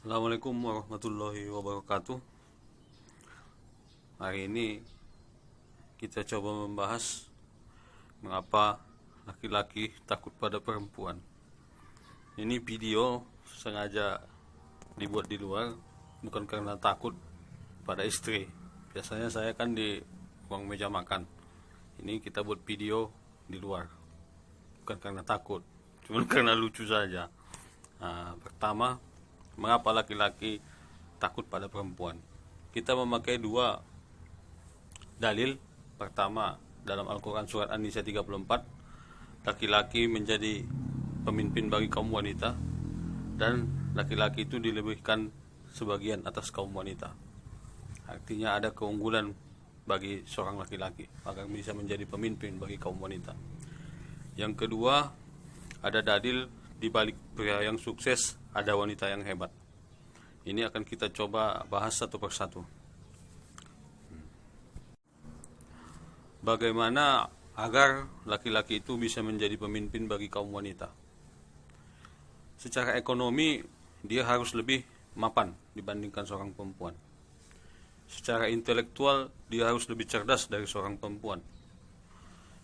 Assalamualaikum warahmatullahi wabarakatuh. Hari ini kita coba membahas mengapa laki-laki takut pada perempuan. Ini video sengaja dibuat di luar, bukan karena takut pada istri. Biasanya saya kan di ruang meja makan. Ini kita buat video di luar, bukan karena takut, cuma karena lucu saja. Pertama, mengapa laki-laki takut pada perempuan? Kita memakai dua dalil. Pertama, dalam Al-Quran surat An-Nisa 34, laki-laki menjadi pemimpin bagi kaum wanita, dan laki-laki itu dilebihkan sebagian atas kaum wanita. Artinya ada keunggulan bagi seorang laki-laki agar bisa menjadi pemimpin bagi kaum wanita. Yang kedua, ada dalil di balik pria yang sukses ada wanita yang hebat. Ini akan kita coba bahas satu persatu. Bagaimana agar laki-laki itu bisa menjadi pemimpin bagi kaum wanita? Secara ekonomi, dia harus lebih mapan dibandingkan seorang perempuan. Secara intelektual, dia harus lebih cerdas dari seorang perempuan.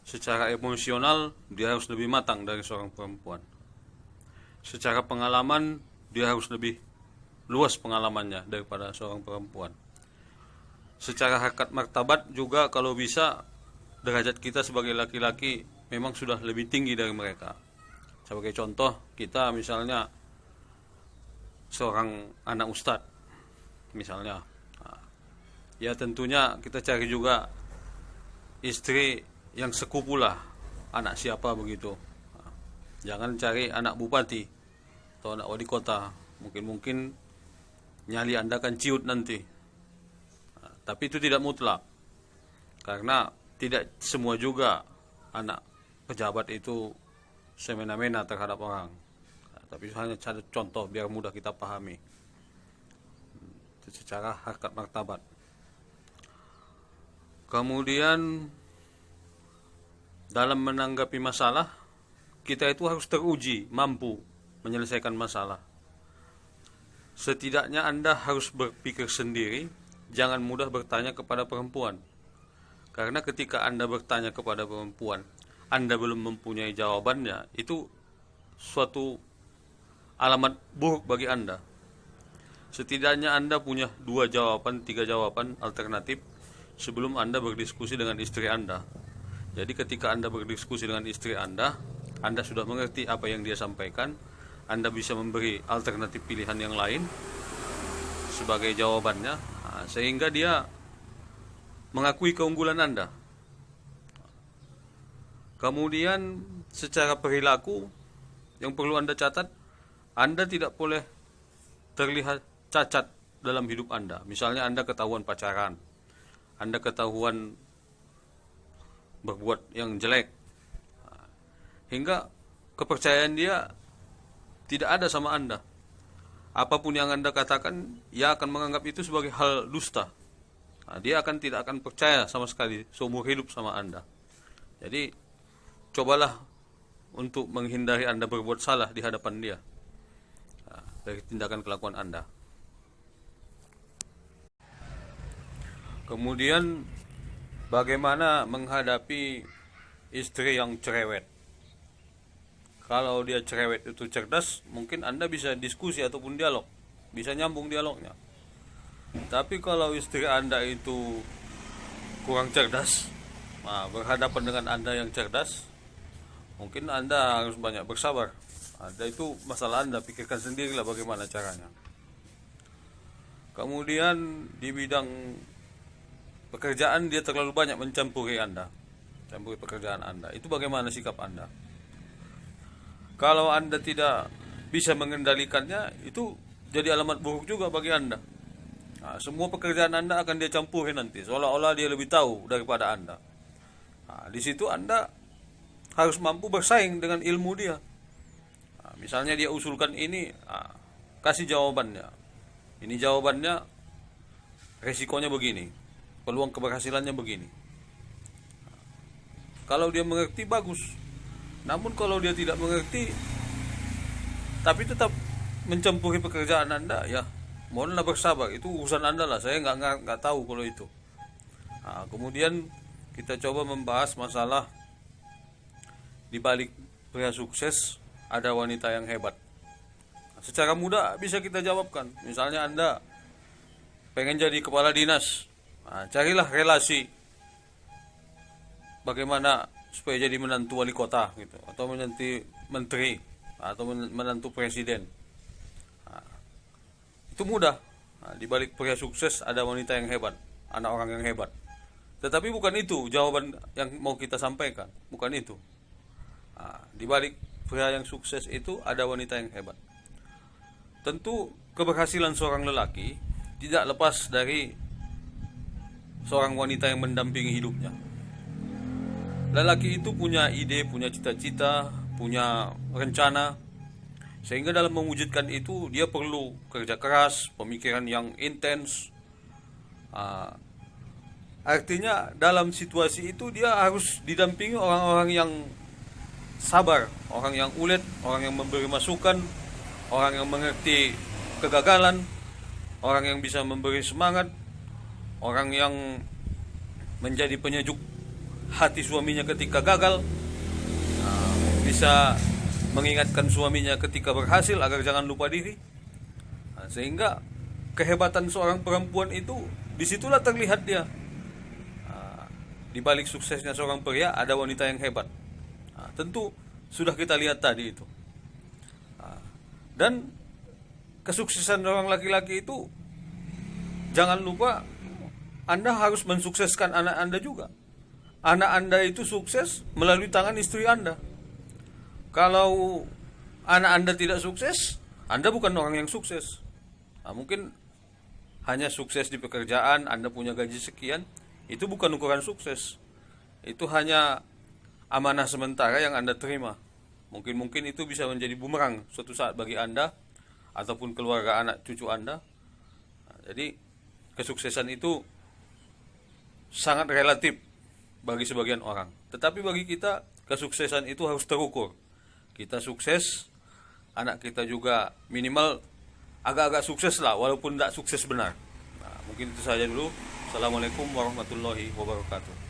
Secara emosional, dia harus lebih matang dari seorang perempuan. Secara pengalaman, dia harus lebih luas pengalamannya daripada seorang perempuan. Secara harkat martabat juga, kalau bisa, derajat kita sebagai laki-laki memang sudah lebih tinggi dari mereka. Sebagai contoh, kita misalnya seorang anak ustadz misalnya, ya tentunya kita cari juga istri yang sekupu lah, anak siapa begitu. Jangan cari anak bupati atau anak wali kota, mungkin nyali Anda kan ciut nanti. Tapi itu tidak mutlak, karena tidak semua juga anak pejabat itu semena-mena terhadap orang. Tapi hanya ada contoh biar mudah kita pahami. Itu secara harkat martabat. Kemudian dalam menanggapi masalah, kita itu harus teruji mampu menyelesaikan masalah. Setidaknya Anda harus berpikir sendiri, jangan mudah bertanya kepada perempuan. Karena ketika Anda bertanya kepada perempuan, Anda belum mempunyai jawabannya, itu suatu alamat buruk bagi Anda. Setidaknya Anda punya 2 jawaban, 3 jawaban alternatif sebelum Anda berdiskusi dengan istri Anda. Jadi ketika Anda berdiskusi dengan istri Anda sudah mengerti apa yang dia sampaikan, Anda bisa memberi alternatif pilihan yang lain sebagai jawabannya, sehingga dia mengakui keunggulan Anda. Kemudian secara perilaku yang perlu Anda catat, Anda tidak boleh terlihat cacat dalam hidup Anda. Misalnya Anda ketahuan pacaran, Anda ketahuan berbuat yang jelek, hingga kepercayaan dia tidak ada sama Anda. Apapun yang Anda katakan, ia akan menganggap itu sebagai hal dusta. Dia tidak akan percaya sama sekali seumur hidup sama Anda. Jadi cobalah untuk menghindari Anda berbuat salah di hadapan dia dari tindakan kelakuan Anda. Kemudian bagaimana menghadapi istri yang cerewet? Kalau dia cerewet itu cerdas, mungkin Anda bisa diskusi ataupun dialog, bisa nyambung dialognya. Tapi kalau istri Anda itu kurang cerdas, berhadapan dengan Anda yang cerdas, mungkin Anda harus banyak bersabar. Ada itu masalah Anda, pikirkan sendirilah bagaimana caranya. Kemudian di bidang pekerjaan dia terlalu banyak mencampuri Anda, campuri pekerjaan Anda. Itu bagaimana sikap Anda? Kalau Anda tidak bisa mengendalikannya, itu jadi alamat buruk juga bagi Anda. Semua pekerjaan Anda akan dia campuri nanti, seolah-olah dia lebih tahu daripada Anda. Di situ Anda harus mampu bersaing dengan ilmu dia. Misalnya dia usulkan ini, kasih jawabannya. Ini jawabannya, resikonya begini, peluang keberhasilannya begini. Kalau dia mengerti, bagus. Namun kalau dia tidak mengerti, tapi tetap mencampuri pekerjaan Anda, ya mohonlah bersabar. Itu urusan Anda lah. Saya nggak tahu kalau itu. Nah, kemudian kita coba membahas masalah di balik pria sukses ada wanita yang hebat. Nah, secara mudah bisa kita jawabkan. Misalnya Anda pengen jadi kepala dinas, nah, carilah relasi bagaimana supaya jadi menantu wali kota gitu, atau menantu menteri, atau menantu presiden. Nah, itu mudah. Nah, di balik pria sukses ada wanita yang hebat, anak orang yang hebat. Tetapi bukan itu jawaban yang mau kita sampaikan, bukan itu. Nah, di balik pria yang sukses itu ada wanita yang hebat. Tentu keberhasilan seorang lelaki tidak lepas dari seorang wanita yang mendampingi hidupnya. Lelaki itu punya ide, punya cita-cita, punya rencana, sehingga dalam mewujudkan itu dia perlu kerja keras, pemikiran yang intens. Artinya dalam situasi itu dia harus didampingi orang-orang yang sabar, orang yang ulet, orang yang memberi masukan, orang yang mengerti kegagalan, orang yang bisa memberi semangat, orang yang menjadi penyejuk hati suaminya ketika gagal, bisa mengingatkan suaminya ketika berhasil agar jangan lupa diri. Sehingga kehebatan seorang perempuan itu disitulah terlihat dia. Di balik suksesnya seorang pria ada wanita yang hebat. Tentu sudah kita lihat tadi itu. Dan kesuksesan seorang laki-laki itu, jangan lupa Anda harus mensukseskan anak Anda juga. Anak Anda itu sukses melalui tangan istri Anda. Kalau anak Anda tidak sukses, Anda bukan orang yang sukses. Mungkin hanya sukses di pekerjaan, Anda punya gaji sekian, itu bukan ukuran sukses. Itu hanya amanah sementara yang Anda terima. Mungkin itu bisa menjadi bumerang suatu saat bagi Anda ataupun keluarga anak cucu Anda. Jadi kesuksesan itu sangat relatif bagi sebagian orang. Tetapi bagi kita kesuksesan itu harus terukur. Kita sukses, anak kita juga minimal agak-agak sukses lah, walaupun tidak sukses benar. Mungkin itu saja dulu. Assalamualaikum warahmatullahi wabarakatuh.